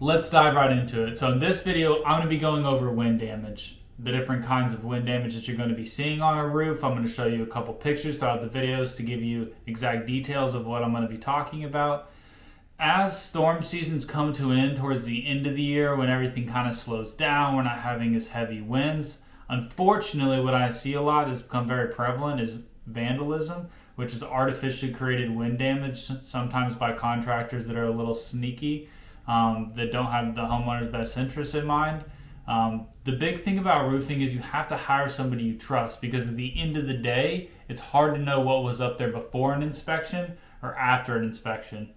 Let's dive right into it. So in this video, I'm going to be going over wind damage, the different kinds of wind damage that you're going to be seeing on a roof. I'm going to show you a couple pictures throughout the videos to give you exact details of what I'm going to be talking about. As storm seasons come to an end towards the end of the year, when everything kind of slows down, we're not having as heavy winds. Unfortunately, what I see a lot that's become very prevalent is vandalism, which is artificially created wind damage, sometimes by contractors that are a little sneaky, that don't have the homeowner's best interest in mind. The big thing about roofing is you have to hire somebody you trust, because at the end of the day, it's hard to know what was up there before an inspection or after an inspection.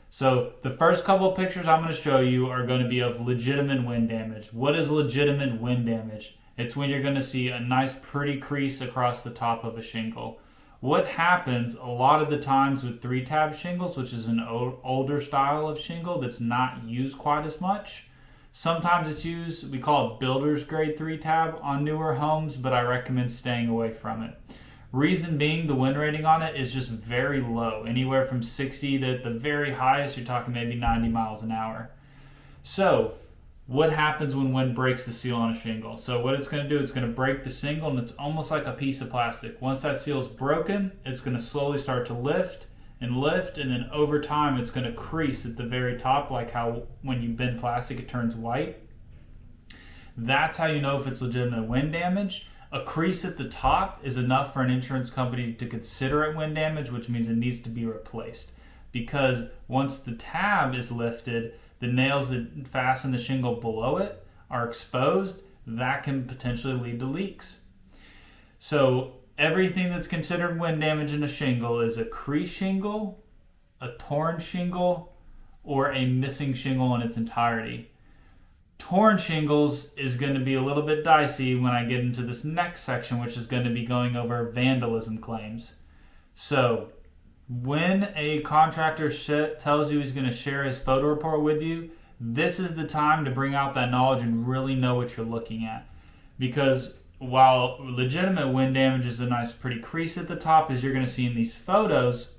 So the first couple of pictures I'm going to show you are going to be of legitimate wind damage. What is legitimate wind damage? It's when you're going to see a nice pretty crease across the top of a shingle. What happens a lot of the times with 3-tab shingles, which is an older style of shingle that's not used quite as much. Sometimes it's used, we call it builder's grade 3-tab on newer homes, but I recommend staying away from it. Reason being, the wind rating on it is just very low, anywhere from 60 to at the very highest, you're talking maybe 90 miles an hour. So what happens when wind breaks the seal on a shingle? So what it's going to do, it's going to break the shingle, and it's almost like a piece of plastic. Once that seal is broken, it's going to slowly start to lift, and then over time it's going to crease at the very top, like how when you bend plastic it turns white. That's how you know if it's legitimate wind damage. A crease at the top is enough for an insurance company to consider it wind damage, which means it needs to be replaced. Because once the tab is lifted, the nails that fasten the shingle below it are exposed. That can potentially lead to leaks. So everything that's considered wind damage in a shingle is a crease shingle, a torn shingle, or a missing shingle in its entirety. Torn shingles is going to be a little bit dicey when I get into this next section, which is going to be going over vandalism claims. So when a contractor tells you he's going to share his photo report with you, this is the time to bring out that knowledge and really know what you're looking at. Because while legitimate wind damage is a nice pretty crease at the top, as you're going to see in these photos,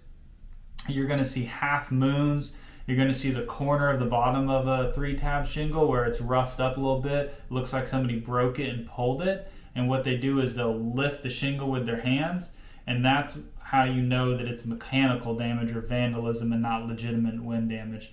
you're going to see half moons. You're going to see the corner of the bottom of a 3-tab shingle where it's roughed up a little bit. It looks like somebody broke it and pulled it. And what they do is they'll lift the shingle with their hands, and that's how you know that it's mechanical damage or vandalism and not legitimate wind damage.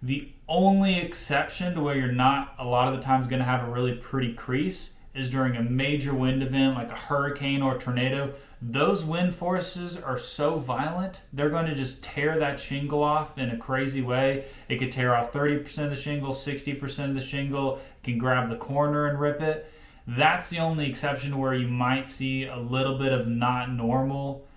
The only exception to where you're not a lot of the times going to have a really pretty crease is during a major wind event like a hurricane or a tornado. Those wind forces are so violent, they're going to just tear that shingle off in a crazy way. It could tear off 30% of the shingle, 60% of the shingle. It can grab the corner and rip it. That's the only exception where you might see a little bit of not normal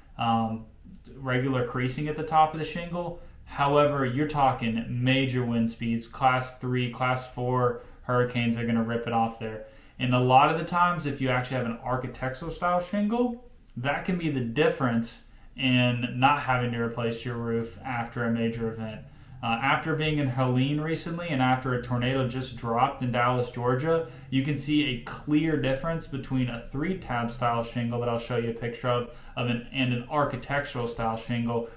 regular creasing at the top of the shingle. However, you're talking major wind speeds, class 3, class 4 hurricanes are going to rip it off there. And a lot of the times, if you actually have an architectural style shingle, that can be the difference in not having to replace your roof after a major event. After being in Helene recently and after a tornado just dropped in Dallas, Georgia, you can see a clear difference between a 3-tab style shingle that I'll show you a picture of and an architectural style shingle.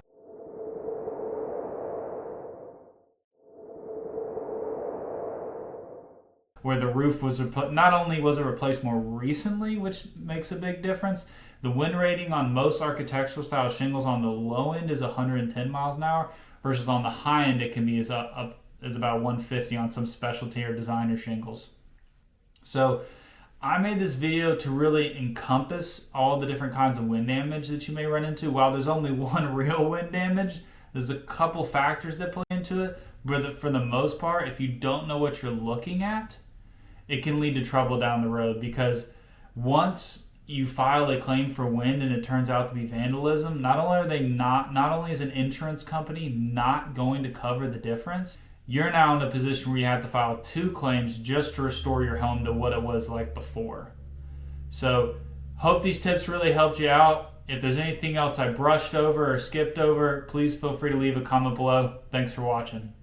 Where the roof was not only was it replaced more recently, which makes a big difference. The wind rating on most architectural style shingles on the low end is 110 miles an hour, versus on the high end it can be as about 150 on some specialty or designer shingles. So I made this video to really encompass all the different kinds of wind damage that you may run into. While there's only one real wind damage, there's a couple factors that play into it. But for the most part, if you don't know what you're looking at, it can lead to trouble down the road, because once you file a claim for wind and it turns out to be vandalism, not only is an insurance company not going to cover the difference, you're now in a position where you have to file 2 claims just to restore your home to what it was like before. So hope these tips really helped you out. If there's anything else I brushed over or skipped over, please feel free to leave a comment below. Thanks for watching.